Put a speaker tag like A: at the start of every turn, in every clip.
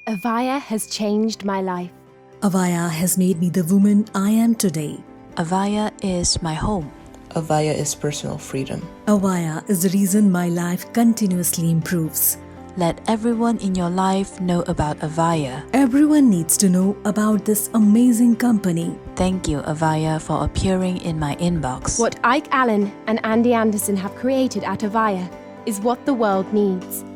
A: Avaya has changed my life.
B: Avaya has made me the woman I am today.
C: Avaya is my home.
D: Avaya is personal freedom.
B: Avaya is the reason my life continuously improves.
C: Let everyone in your life know about Avaya.
B: Everyone needs to know about this amazing company.
C: Thank you, Avaya, for appearing in my inbox.
A: What Ike Allen and Andy Anderson have created at Avaya is what the world needs.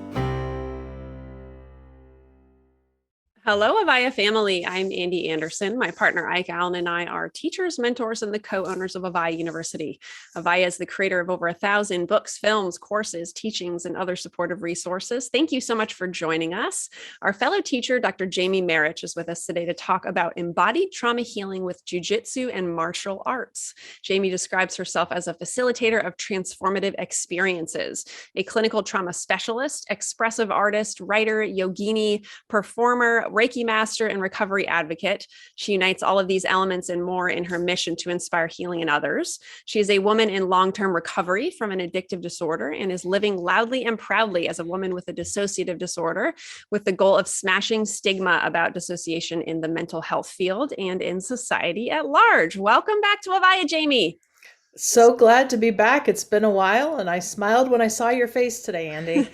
E: Hello, Avaya family. I'm Andy Anderson. My partner Ike Allen and I are teachers, mentors, and the co-owners of Avaya University. Avaya is the creator of over 1,000 books, films, courses, teachings, and other supportive resources. Thank you so much for joining us. Our fellow teacher, Dr. Jamie Marich, is with us today to talk about embodied trauma healing with jujitsu and martial arts. Jamie describes herself as a facilitator of transformative experiences, a clinical trauma specialist, expressive artist, writer, yogini, performer, Reiki master, and recovery advocate. She unites all of these elements and more in her mission to inspire healing in others. She is a woman in long-term recovery from an addictive disorder and is living loudly and proudly as a woman with a dissociative disorder, with the goal of smashing stigma about dissociation in the mental health field and in society at large. Welcome back to Avaya, Jamie.
F: So glad to be back. It's been a while, and I smiled when I saw your face today, Andy.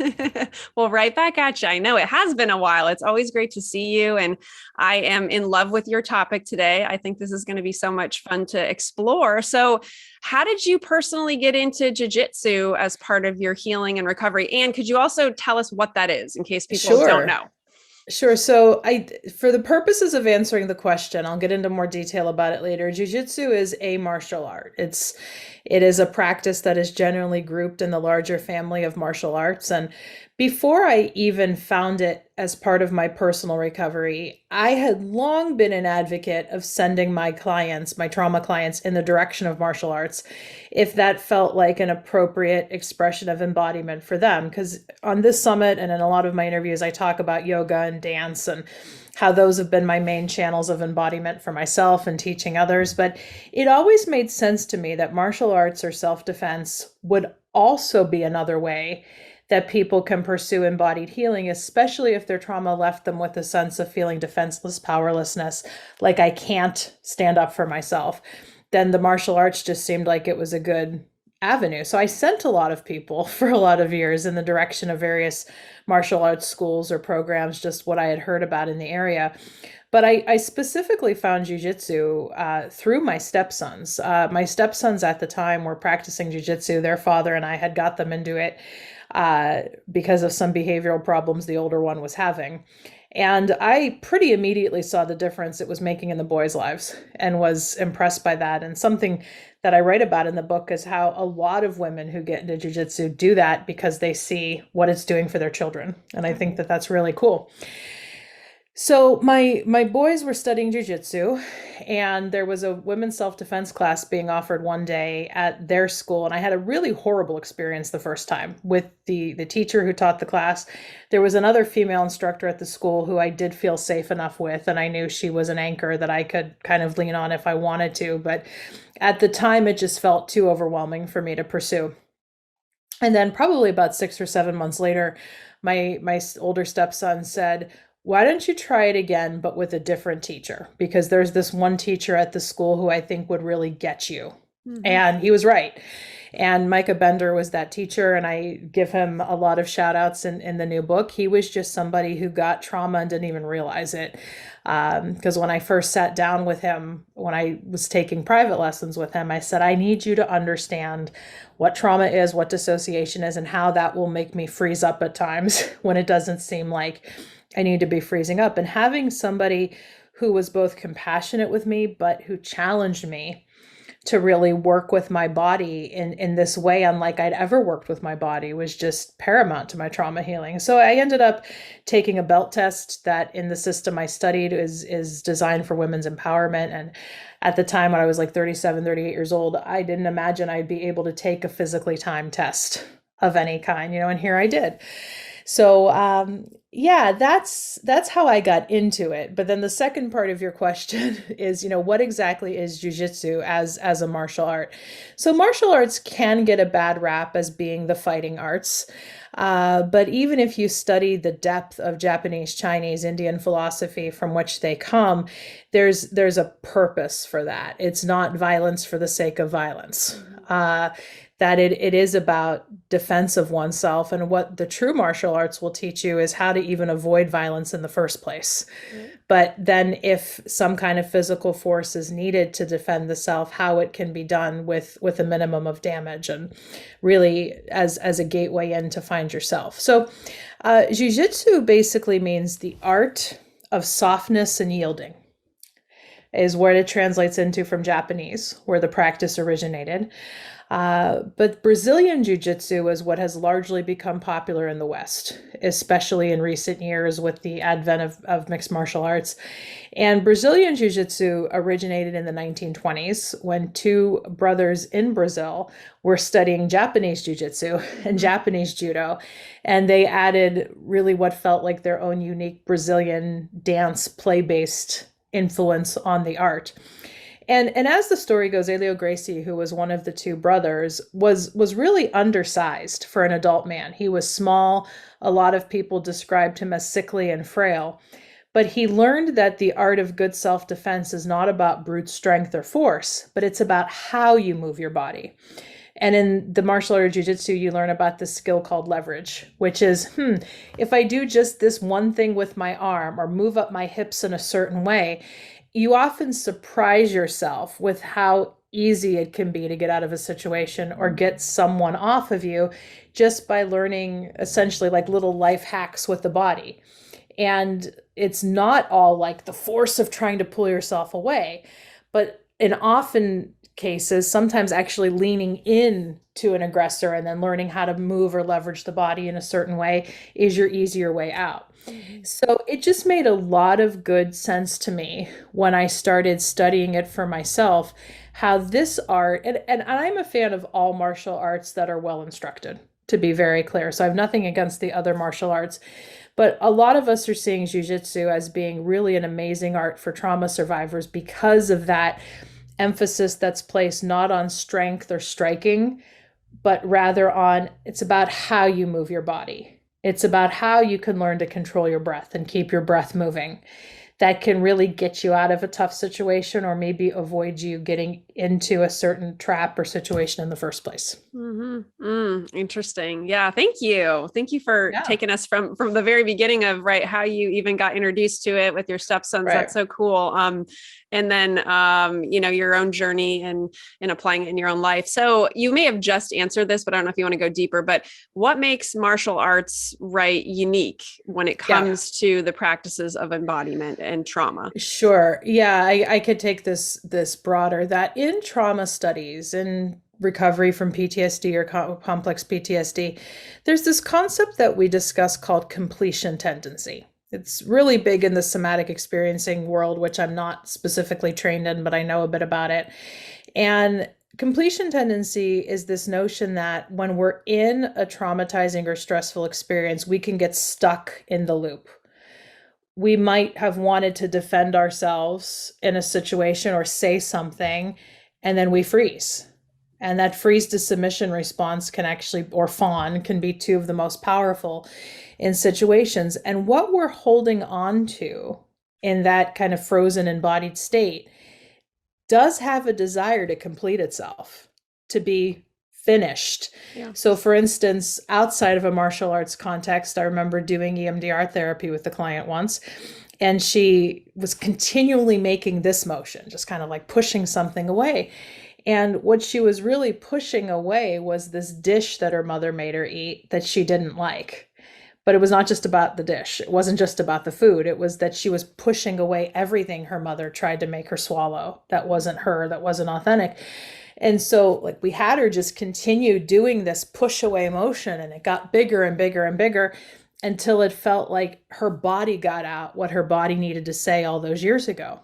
E: Well, right back at you. I know it has been a while. It's always great to see you, and I am in love with your topic today. I think this is going to be so much fun to explore. So, how did you personally get into jiu-jitsu as part of your healing and recovery? And could you also tell us what that is in case people don't know?
F: Sure. So for the purposes of answering the question, I'll get into more detail about it later. Jiu-jitsu is a martial art. It is a practice that is generally grouped in the larger family of martial arts. And before I even found it as part of my personal recovery, I had long been an advocate of sending my clients, my trauma clients, in the direction of martial arts, if that felt like an appropriate expression of embodiment for them. Because on this summit and in a lot of my interviews, I talk about yoga and dance and how those have been my main channels of embodiment for myself and teaching others. But it always made sense to me that martial arts or self-defense would also be another way that people can pursue embodied healing, especially if their trauma left them with a sense of feeling defenseless, powerlessness, like I can't stand up for myself. Then the martial arts just seemed like it was a good avenue. So I sent a lot of people for a lot of years in the direction of various martial arts schools or programs, just what I had heard about in the area. But I specifically found jiu-jitsu through my stepsons. My stepsons at the time were practicing jiu-jitsu. Their father and I had got them into it because of some behavioral problems the older one was having. And I pretty immediately saw the difference it was making in the boys' lives and was impressed by that. And something that I write about in the book is how a lot of women who get into jiu-jitsu do that because they see what it's doing for their children. And I think that that's really cool. So my boys were studying jiu-jitsu, and there was a women's self-defense class being offered one day at their school. And I had a really horrible experience the first time with the teacher who taught the class. There was another female instructor at the school who I did feel safe enough with, and I knew she was an anchor that I could kind of lean on if I wanted to. But at the time, it just felt too overwhelming for me to pursue. And then probably about 6 or 7 months later, my older stepson said, "Why don't you try it again, but with a different teacher? Because there's this one teacher at the school who I think would really get you." Mm-hmm. And he was right. And Micah Bender was that teacher, and I give him a lot of shout outs in the new book. He was just somebody who got trauma and didn't even realize it. Because when I first sat down with him, when I was taking private lessons with him, I said, I need you to understand what trauma is, what dissociation is, and how that will make me freeze up at times when it doesn't seem like I need to be freezing up. And having somebody who was both compassionate with me, but who challenged me to really work with my body in this way, unlike I'd ever worked with my body, was just paramount to my trauma healing. So I ended up taking a belt test that in the system I studied is designed for women's empowerment. And at the time when I was like 37, 38 years old, I didn't imagine I'd be able to take a physically timed test of any kind, and here I did. So Yeah, that's how I got into it. But then the second part of your question is, what exactly is jujitsu as a martial art? So martial arts can get a bad rap as being the fighting arts. But even if you study the depth of Japanese, Chinese, Indian philosophy from which they come, there's a purpose for that. It's not violence for the sake of violence. That it is about defense of oneself. And what the true martial arts will teach you is how to even avoid violence in the first place. But then if some kind of physical force is needed to defend the self, how it can be done with a minimum of damage, and really as a gateway in to find yourself. So jiu-jitsu basically means the art of softness and yielding, is what it translates into from Japanese, where the practice originated. But Brazilian Jiu-Jitsu is what has largely become popular in the West, especially in recent years with the advent of mixed martial arts. And Brazilian Jiu-Jitsu originated in the 1920s when two brothers in Brazil were studying Japanese Jiu-Jitsu and Japanese Judo. And they added really what felt like their own unique Brazilian dance play-based influence on the art. And as the story goes, Elio Gracie, who was one of the two brothers, was really undersized for an adult man. He was small. A lot of people described him as sickly and frail. But he learned that the art of good self-defense is not about brute strength or force, but it's about how you move your body. And in the martial art of jiu-jitsu, you learn about this skill called leverage, which is, if I do just this one thing with my arm or move up my hips in a certain way, you often surprise yourself with how easy it can be to get out of a situation or get someone off of you just by learning essentially like little life hacks with the body. And it's not all like the force of trying to pull yourself away, but in often cases, sometimes actually leaning in to an aggressor and then learning how to move or leverage the body in a certain way is your easier way out. So it just made a lot of good sense to me when I started studying it for myself, how this art, and I'm a fan of all martial arts that are well instructed, to be very clear. So I have nothing against the other martial arts, but a lot of us are seeing jiu-jitsu as being really an amazing art for trauma survivors because of that emphasis that's placed not on strength or striking, but rather on it's about how you move your body. It's about how you can learn to control your breath and keep your breath moving. That can really get you out of a tough situation or maybe avoid you getting into a certain trap or situation in the first place.
E: Interesting. Yeah. Thank you. Thank you for taking us from the very beginning of how you even got introduced to it with your stepsons. Right. That's so cool. And then, your own journey and applying it in your own life. So you may have just answered this, but I don't know if you want to go deeper, but what makes martial arts unique when it comes to the practices of embodiment and trauma? Sure.
F: Yeah. I could take this broader, that in trauma studies and recovery from PTSD or complex PTSD, there's this concept that we discuss called completion tendency. It's really big in the somatic experiencing world, which I'm not specifically trained in, but I know a bit about it. And completion tendency is this notion that when we're in a traumatizing or stressful experience, we can get stuck in the loop. We might have wanted to defend ourselves in a situation or say something, and then we freeze. And that freeze to submission response can actually, or fawn, can be two of the most powerful in situations. And what we're holding on to in that kind of frozen embodied state does have a desire to complete itself, to be finished. Yeah. So for instance, outside of a martial arts context, I remember doing EMDR therapy with the client once, and she was continually making this motion, just kind of like pushing something away. And what she was really pushing away was this dish that her mother made her eat that she didn't like. But it was not just about the dish. It wasn't just about the food. It was that she was pushing away everything her mother tried to make her swallow that wasn't her, that wasn't authentic. And so we had her just continue doing this push away motion, and it got bigger and bigger and bigger until it felt like her body got out what her body needed to say all those years ago.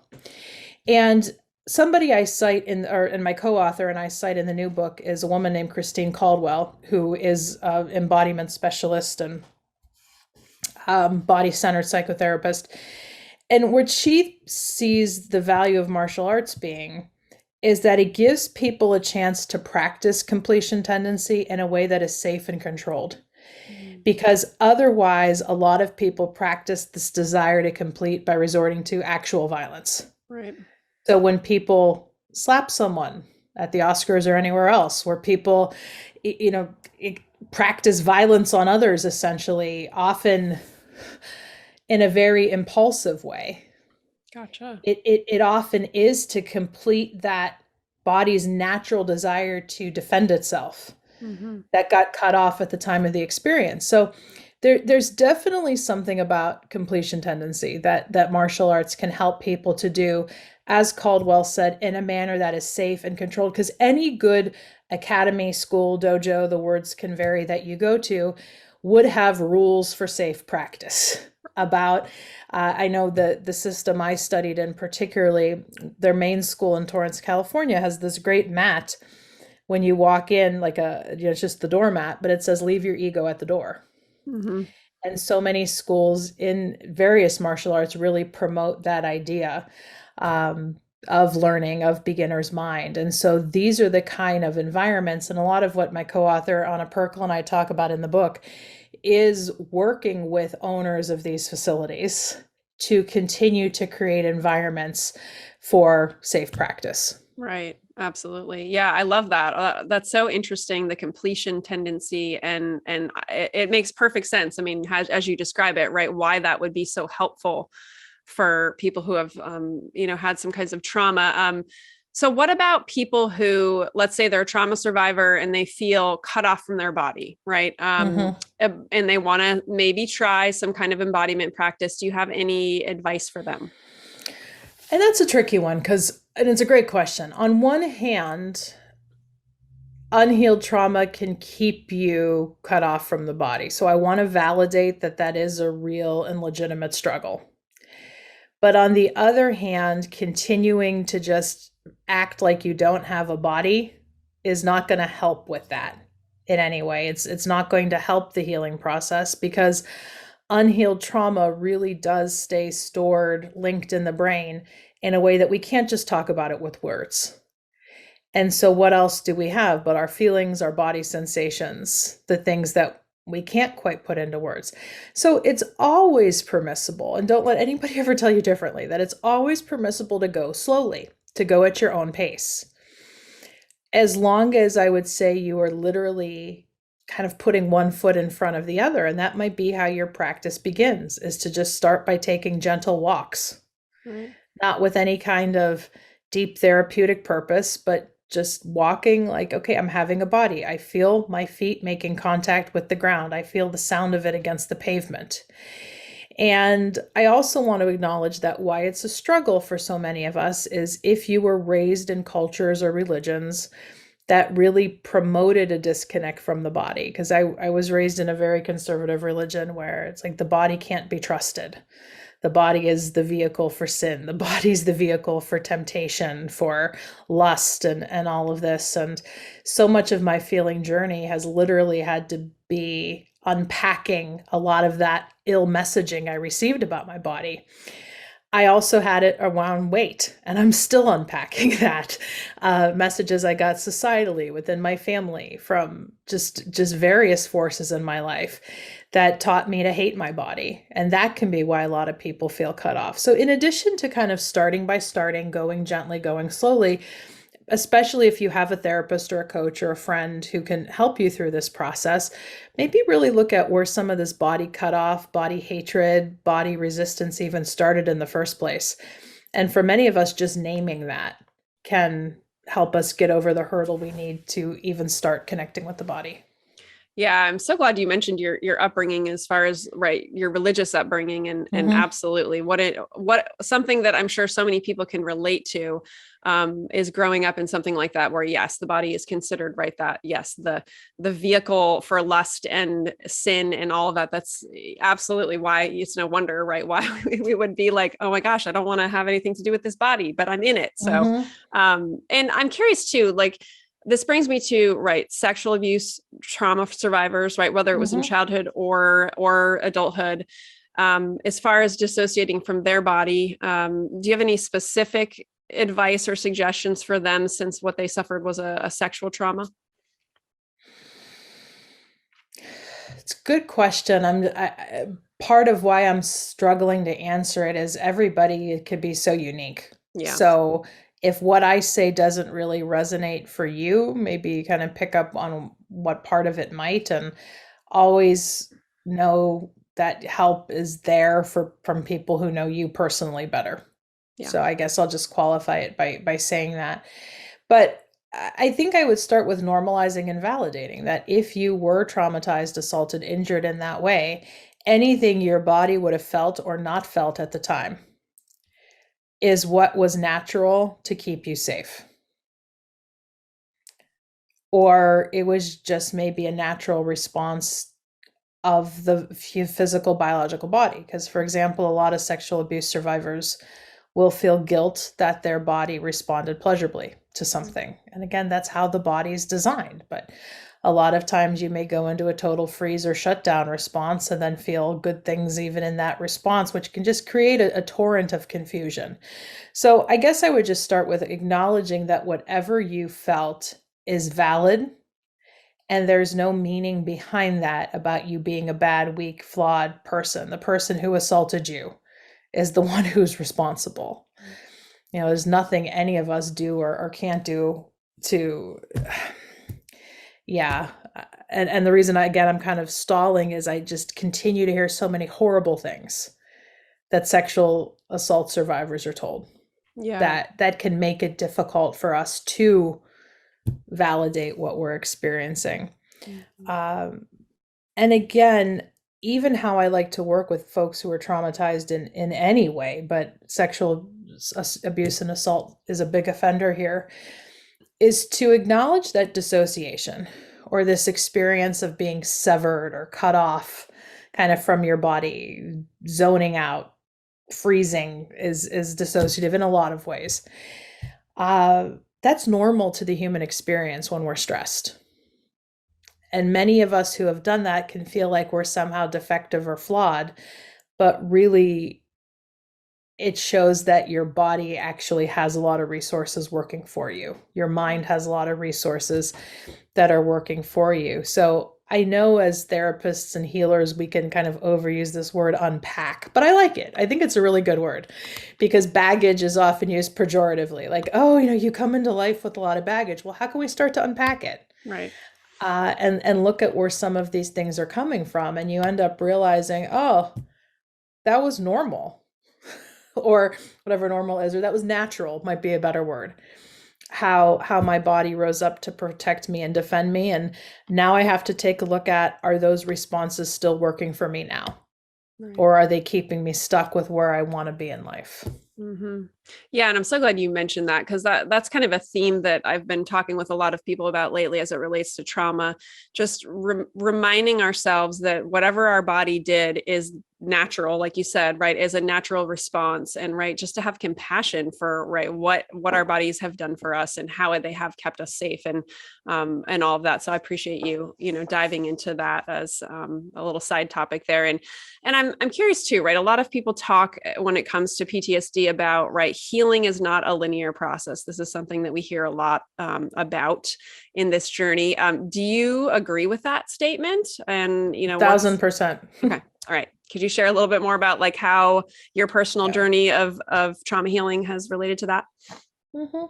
F: And somebody I cite in my co-author and I cite in the new book is a woman named Christine Caldwell, who is an embodiment specialist and body-centered psychotherapist. And what she sees the value of martial arts being is that it gives people a chance to practice completion tendency in a way that is safe and controlled. Because otherwise, a lot of people practice this desire to complete by resorting to actual violence.
E: Right.
F: So when people slap someone at the Oscars or anywhere else, where people, practice violence on others, essentially, often in a very impulsive way.
E: Gotcha.
F: It often is to complete that body's natural desire to defend itself that got cut off at the time of the experience. So there's definitely something about completion tendency that martial arts can help people to do, as Caldwell said, in a manner that is safe and controlled. Because any good academy, school, dojo, the words can vary, that you go to would have rules for safe practice about, I know the system I studied in, particularly their main school in Torrance, California, has this great mat when you walk in, like it's just the doormat, but it says, leave your ego at the door. And so many schools in various martial arts really promote that idea of learning, of beginner's mind. And so these are the kind of environments, and a lot of what my co-author Anna Perkel and I talk about in the book is working with owners of these facilities to continue to create environments for safe practice.
E: Right. Absolutely. Yeah. I love that. That's so interesting. The completion tendency, and it makes perfect sense. I mean, as you describe it, right, why that would be so helpful for people who have, had some kinds of trauma. So what about people who, let's say they're a trauma survivor and they feel cut off from their body, right? And they want to maybe try some kind of embodiment practice. Do you have any advice for them?
F: And that's a tricky one, and it's a great question. On one hand, unhealed trauma can keep you cut off from the body. So I want to validate that is a real and legitimate struggle. But on the other hand, continuing to just act like you don't have a body is not going to help with that in any way. It's not going to help the healing process, because unhealed trauma really does stay stored, linked in the brain in a way that we can't just talk about it with words. And so what else do we have but our feelings, our body sensations, the things that we can't quite put into words? So it's always permissible, and don't let anybody ever tell you differently, that it's always permissible to go slowly, to go at your own pace. As long as, I would say, you are literally kind of putting one foot in front of the other. And that might be how your practice begins, is to just start by taking gentle walks, not with any kind of deep therapeutic purpose, but just walking like, okay, I'm having a body. I feel my feet making contact with the ground. I feel the sound of it against the pavement. And I also want to acknowledge that why it's a struggle for so many of us is if you were raised in cultures or religions that really promoted a disconnect from the body. Because I was raised in a very conservative religion where it's like the body can't be trusted. The body is the vehicle for sin. The body's the vehicle for temptation, for lust, and all of this. And so much of my feeling journey has literally had to be unpacking a lot of that ill messaging I received about my body. I also had it around weight, and I'm still unpacking that. Messages I got societally within my family from just various forces in my life that taught me to hate my body. And that can be why a lot of people feel cut off. So in addition to kind of starting, going gently, going slowly, especially if you have a therapist or a coach or a friend who can help you through this process, maybe really look at where some of this body cutoff, body hatred, body resistance even started in the first place. And for many of us, just naming that can help us get over the hurdle we need to even start connecting with the body.
E: Yeah, I'm so glad you mentioned your upbringing as far as, right, your religious upbringing, and absolutely what something that I'm sure so many people can relate to is growing up in something like that, where yes, the body is considered, right, that yes, the vehicle for lust and sin and all of that. That's absolutely why it's no wonder, right, why we would be like, oh my gosh, I don't want to have anything to do with this body, but I'm in it. So, and I'm curious too, like, this brings me to, right, sexual abuse trauma survivors, right, whether it was in childhood or adulthood, as far as dissociating from their body. Do you have any specific advice or suggestions for them, since what they suffered was a sexual trauma?
F: It's a good question. Part of why I'm struggling to answer it is everybody could be so unique.
E: Yeah.
F: So if what I say doesn't really resonate for you, maybe you kind of pick up on what part of it might, and always know that help is there from people who know you personally better.
E: Yeah.
F: So I guess I'll just qualify it by saying that. But I think I would start with normalizing and validating that if you were traumatized, assaulted, injured in that way, anything your body would have felt or not felt at the time is what was natural to keep you safe. Or it was just maybe a natural response of the physical biological body. Because, for example, a lot of sexual abuse survivors will feel guilt that their body responded pleasurably to something. And again, that's how the body is designed. But a lot of times you may go into a total freeze or shutdown response and then feel good things even in that response, which can just create a torrent of confusion. So I guess I would just start with acknowledging that whatever you felt is valid, and there's no meaning behind that about you being a bad, weak, flawed person. The person who assaulted you is the one who's responsible. There's nothing any of us do or can't do to, yeah. And the reason I'm kind of stalling is I just continue to hear so many horrible things that sexual assault survivors are told.
E: Yeah.
F: That can make it difficult for us to validate what we're experiencing. And again, even how I like to work with folks who are traumatized in any way, but sexual abuse and assault is a big offender here, is to acknowledge that dissociation, or this experience of being severed or cut off kind of from your body, zoning out, freezing is dissociative in a lot of ways. That's normal to the human experience when we're stressed. And many of us who have done that can feel like we're somehow defective or flawed, but really it shows that your body actually has a lot of resources working for you. Your mind has a lot of resources that are working for you. So I know as therapists and healers, we can kind of overuse this word unpack, but I like it. I think it's a really good word, because baggage is often used pejoratively. Like, oh, you come into life with a lot of baggage. Well, how can we start to unpack it?
E: Right.
F: And look at where some of these things are coming from. And you end up realizing, oh, that was normal, or whatever normal is, or that was natural might be a better word. How my body rose up to protect me and defend me. And now I have to take a look at, are those responses still working for me now? Right. Or are they keeping me stuck with where I want to be in life?
E: Mm-hmm. Yeah. And I'm so glad you mentioned that, because that's kind of a theme that I've been talking with a lot of people about lately as it relates to trauma, just reminding ourselves that whatever our body did is natural, like you said, right, is a natural response, and right, just to have compassion for right what our bodies have done for us and how they have kept us safe, and all of that. So I appreciate you diving into that as a little side topic there. And I'm curious too, right? A lot of people talk when it comes to PTSD about, right, healing is not a linear process. This is something that we hear a lot about in this journey. Do you agree with that statement? And
F: 1,000%.
E: Okay. All right. Could you share a little bit more about like how your personal journey of trauma healing has related to that?
F: Mm-hmm.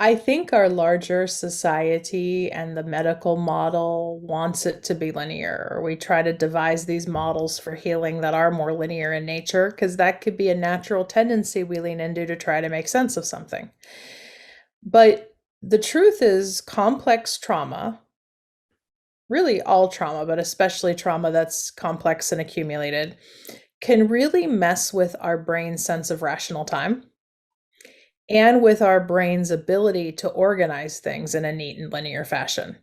F: I think our larger society and the medical model wants it to be linear, or we try to devise these models for healing that are more linear in nature, because that could be a natural tendency we lean into to try to make sense of something. But the truth is, complex trauma, really all trauma, but especially trauma that's complex and accumulated, can really mess with our brain's sense of rational time and with our brain's ability to organize things in a neat and linear fashion.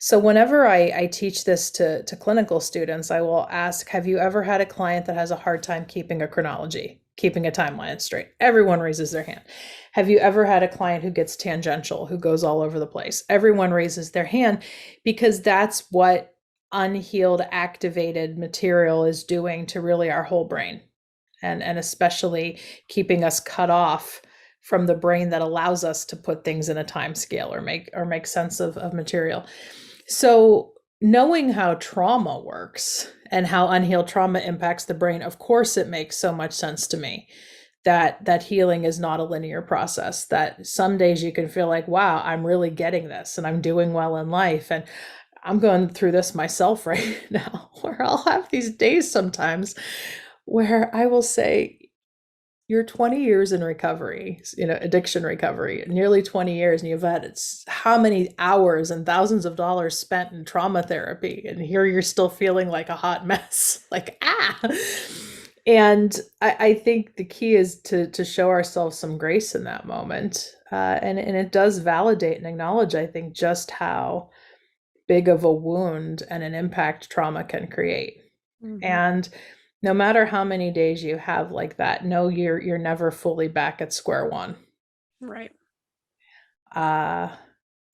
F: So whenever I teach this to clinical students, I will ask, have you ever had a client that has a hard time keeping a chronology? keeping a timeline straight. Everyone raises their hand. Have you ever had a client who gets tangential, who goes all over the place? Everyone raises their hand because that's what unhealed activated material is doing to really our whole brain, and especially keeping us cut off from the brain that allows us to put things in a time scale or make sense of material. So knowing how trauma works and how unhealed trauma impacts the brain, of course, it makes so much sense to me that healing is not a linear process, that some days you can feel like, wow, I'm really getting this and I'm doing well in life. And I'm going through this myself right now, where I'll have these days sometimes where I will say, you're 20 years in recovery, addiction recovery, nearly 20 years, and you've had how many hours and thousands of dollars spent in trauma therapy, and here you're still feeling like a hot mess, like, And I think the key is to show ourselves some grace in that moment. And it does validate and acknowledge, I think, just how big of a wound and an impact trauma can create. Mm-hmm. And no matter how many days you have like that, no, you're never fully back at square one.
E: Right.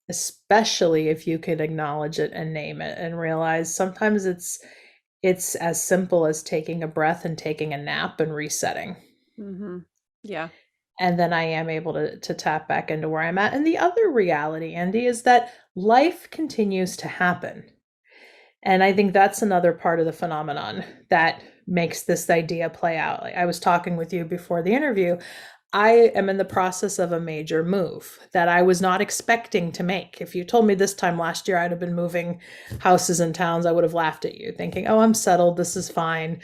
F: Especially if you can acknowledge it and name it and realize sometimes it's as simple as taking a breath and taking a nap and resetting.
E: Mm-hmm. Yeah.
F: And then I am able to tap back into where I'm at. And the other reality, Andy, is that life continues to happen. And I think that's another part of the phenomenon that makes this idea play out. Like I was talking with you before the interview, I am in the process of a major move that I was not expecting to make. If you told me this time last year I'd have been moving houses and towns, I would have laughed at you, thinking, oh, I'm settled, this is fine.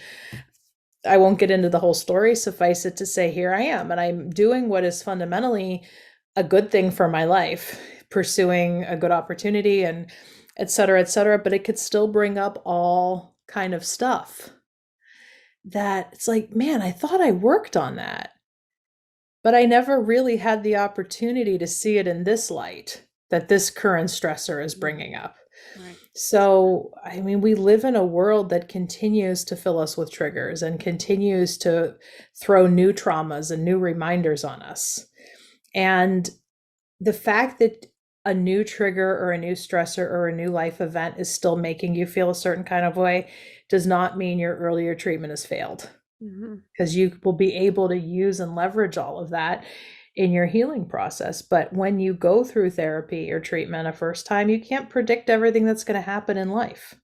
F: I won't get into the whole story. Suffice it to say, here I am. And I'm doing what is fundamentally a good thing for my life, pursuing a good opportunity and et cetera, but it could still bring up all kind of stuff that it's like, man, I thought I worked on that, but I never really had the opportunity to see it in this light that this current stressor is bringing up. Right. So, I mean, we live in a world that continues to fill us with triggers and continues to throw new traumas and new reminders on us. And the fact that a new trigger or a new stressor or a new life event is still making you feel a certain kind of way does not mean your earlier treatment has failed, because you will be able to use and leverage all of that in your healing process. But when you go through therapy or treatment a first time, you can't predict everything that's going to happen in life.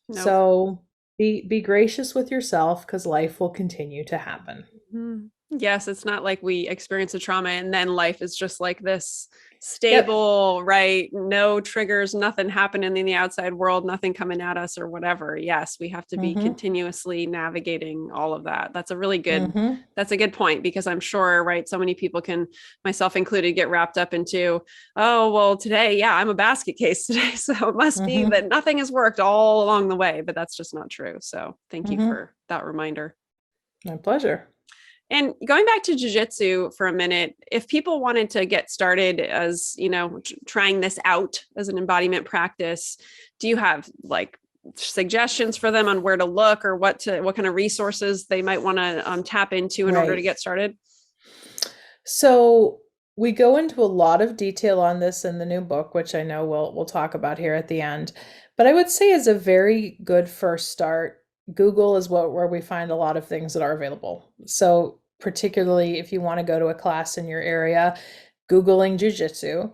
F: Nope. So be gracious with yourself, because life will continue to happen.
E: Mm-hmm. Yes, it's not like we experience a trauma and then life is just like this stable, yep. Right? No triggers, nothing happening in the outside world, nothing coming at us or whatever. Yes, we have to be continuously navigating all of that. That's a really good, that's a good point, because I'm sure, right, so many people can, myself included, get wrapped up into, oh, well, today, yeah, I'm a basket case today. So it must be that nothing has worked all along the way, but that's just not true. So thank you for that reminder.
F: My pleasure.
E: And going back to jiu-jitsu for a minute, if people wanted to get started as, trying this out as an embodiment practice, do you have like suggestions for them on where to look or what kind of resources they might want to tap into in order to get started?
F: So we go into a lot of detail on this in the new book, which I know we'll talk about here at the end. But I would say as a very good first start, Google is where we find a lot of things that are available. So particularly if you want to go to a class in your area, Googling jiu-jitsu.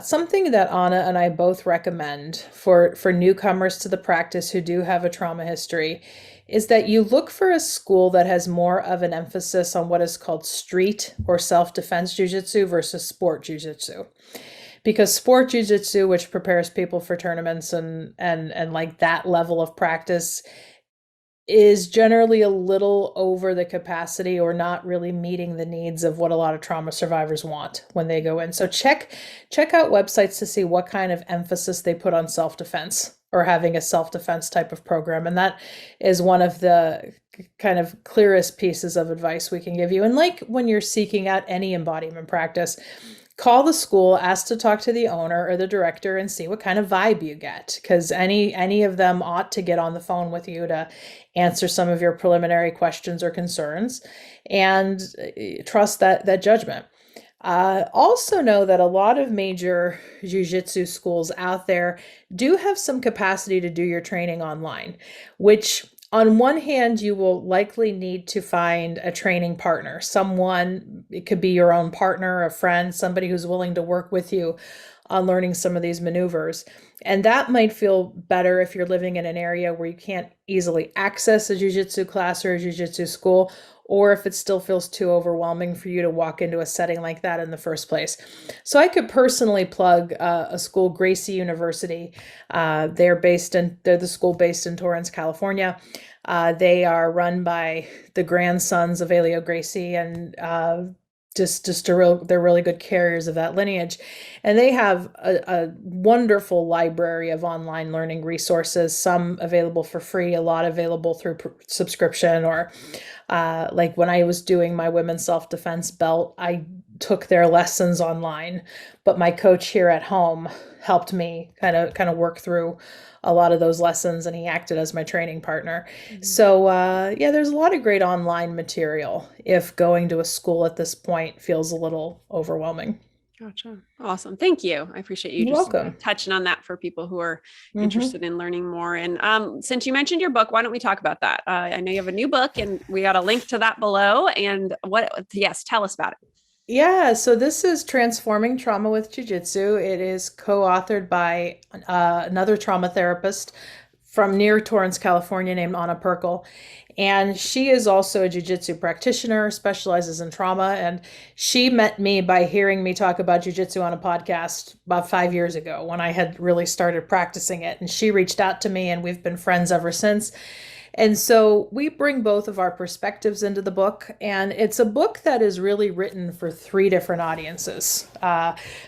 F: Something that Anna and I both recommend for newcomers to the practice who do have a trauma history is that you look for a school that has more of an emphasis on what is called street or self-defense jiu-jitsu versus sport jiu-jitsu. Because sport jiu-jitsu, which prepares people for tournaments and like that level of practice, is generally a little over the capacity or not really meeting the needs of what a lot of trauma survivors want when they go in. So check out websites to see what kind of emphasis they put on self-defense or having a self-defense type of program. And that is one of the kind of clearest pieces of advice we can give you. And like when you're seeking out any embodiment practice, call the school, ask to talk to the owner or the director and see what kind of vibe you get, because any of them ought to get on the phone with you to answer some of your preliminary questions or concerns, and trust that judgment. Also know that a lot of major jiu-jitsu schools out there do have some capacity to do your training online, which on one hand, you will likely need to find a training partner, someone, it could be your own partner, a friend, somebody who's willing to work with you on learning some of these maneuvers. And that might feel better if you're living in an area where you can't easily access a jiu-jitsu class or a jiu-jitsu school, or if it still feels too overwhelming for you to walk into a setting like that in the first place. So I could personally plug a school, Gracie University. They're the school based in Torrance, California. They are run by the grandsons of Elio Gracie, and they're really good carriers of that lineage. And they have a wonderful library of online learning resources, some available for free, a lot available through subscription, or like when I was doing my women's self-defense belt, I took their lessons online, but my coach here at home helped me kind of work through a lot of those lessons, and he acted as my training partner. Mm-hmm. So there's a lot of great online material if going to a school at this point feels a little overwhelming.
E: Gotcha. Awesome. Thank you. I appreciate you
F: You're
E: just
F: welcome.
E: Touching on that for people who are interested in learning more. And since you mentioned your book, why don't we talk about that? I know you have a new book, and we got a link to that below. And tell us about it.
F: Yeah, so this is Transforming Trauma with Jiu-Jitsu. It is co-authored by another trauma therapist from near Torrance, California, named Anna Perkel. And she is also a jiu-jitsu practitioner, specializes in trauma. And she met me by hearing me talk about jiu-jitsu on a podcast about 5 years ago when I had really started practicing it. And she reached out to me, and we've been friends ever since. And so we bring both of our perspectives into the book, and it's a book that is really written for 3 different audiences.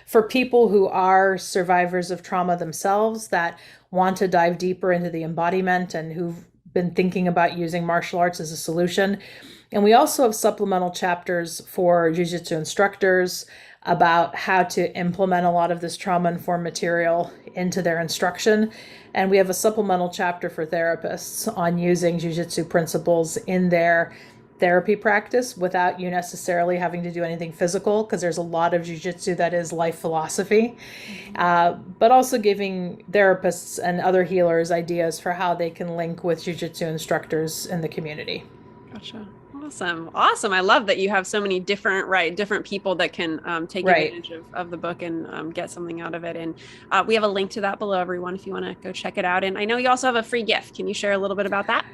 F: For people who are survivors of trauma themselves that want to dive deeper into the embodiment and who've been thinking about using martial arts as a solution. And we also have supplemental chapters for jiu-jitsu instructors about how to implement a lot of this trauma-informed material into their instruction. And we have a supplemental chapter for therapists on using jiu-jitsu principles in their therapy practice without you necessarily having to do anything physical, because there's a lot of jiu-jitsu that is life philosophy, but also giving therapists and other healers ideas for how they can link with jiu-jitsu instructors in the community.
E: Gotcha. Awesome. I love that you have so many different people that can take advantage of the book and get something out of it. And we have a link to that below, everyone, if you want to go check it out. And I know you also have a free gift. Can you share a little bit about that?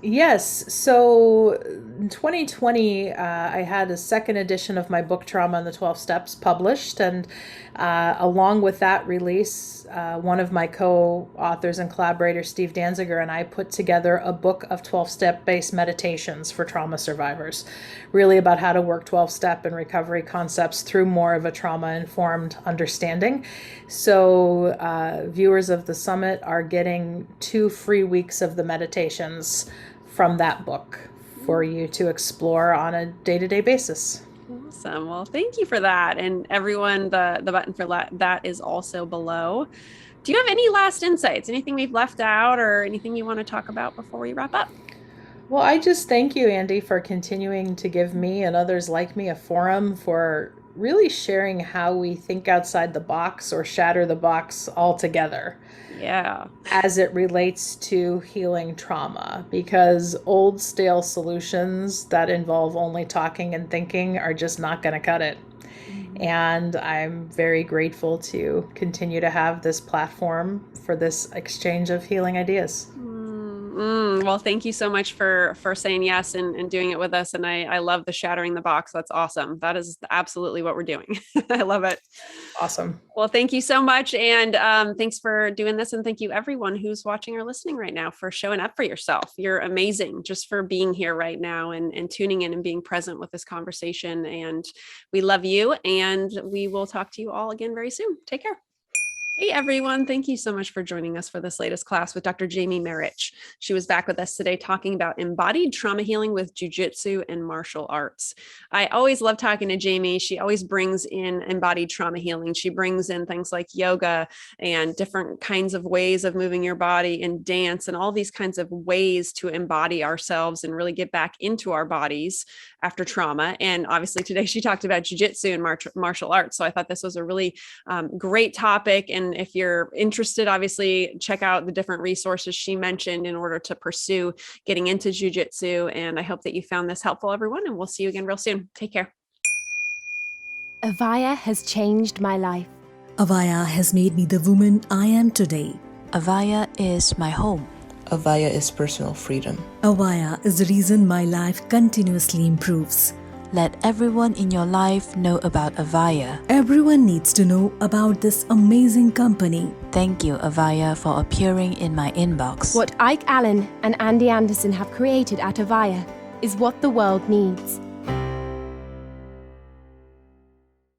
F: Yes. So in 2020, I had a second edition of my book, Trauma and the 12 Steps, published. And along with that release, one of my co-authors and collaborators, Steve Danziger, and I put together a book of 12-step based meditations for trauma survivors, really about how to work 12-step and recovery concepts through more of a trauma-informed understanding. So viewers of the summit are getting 2 free weeks of the meditations from that book for you to explore on a day-to-day basis.
E: Awesome. Well, thank you for that. And everyone, the button for that is also below. Do you have any last insights? Anything we've left out or anything you want to talk about before we wrap up?
F: Well, I just thank you, Andy, for continuing to give me and others like me a forum for really sharing how we think outside the box or shatter the box altogether.
E: Yeah.
F: As it relates to healing trauma, because old stale solutions that involve only talking and thinking are just not going to cut it. And I'm very grateful to continue to have this platform for this exchange of healing ideas.
E: Well, thank you so much for saying yes and doing it with us. And I love the shattering the box. That's awesome. That is absolutely what we're doing. I love it.
F: Awesome.
E: Well, thank you so much. And thanks for doing this. And thank you everyone who's watching or listening right now for showing up for yourself. You're amazing just for being here right now and tuning in and being present with this conversation. And we love you. And we will talk to you all again very soon. Take care. Hey everyone, thank you so much for joining us for this latest class with Dr. Jamie Marich. She was back with us today talking about embodied trauma healing with jujitsu and martial arts. I always love talking to Jamie. She always brings in embodied trauma healing. She brings in things like yoga and different kinds of ways of moving your body and dance and all these kinds of ways to embody ourselves and really get back into our bodies after trauma. And obviously today she talked about jujitsu and martial arts. So I thought this was a really great topic. And if you're interested, obviously check out the different resources she mentioned in order to pursue getting into jujitsu. And I hope that you found this helpful, everyone. And we'll see you again real soon. Take care.
A: Avaya has changed my life.
B: Avaya has made me the woman I am today.
C: Avaya is my home.
D: Avaya is personal freedom.
B: Avaya is the reason my life continuously improves.
C: Let everyone in your life know about Avaya.
B: Everyone needs to know about this amazing company.
C: Thank you, Avaya, for appearing in my inbox.
A: What Ike Allen and Andy Anderson have created at Avaya is what the world needs.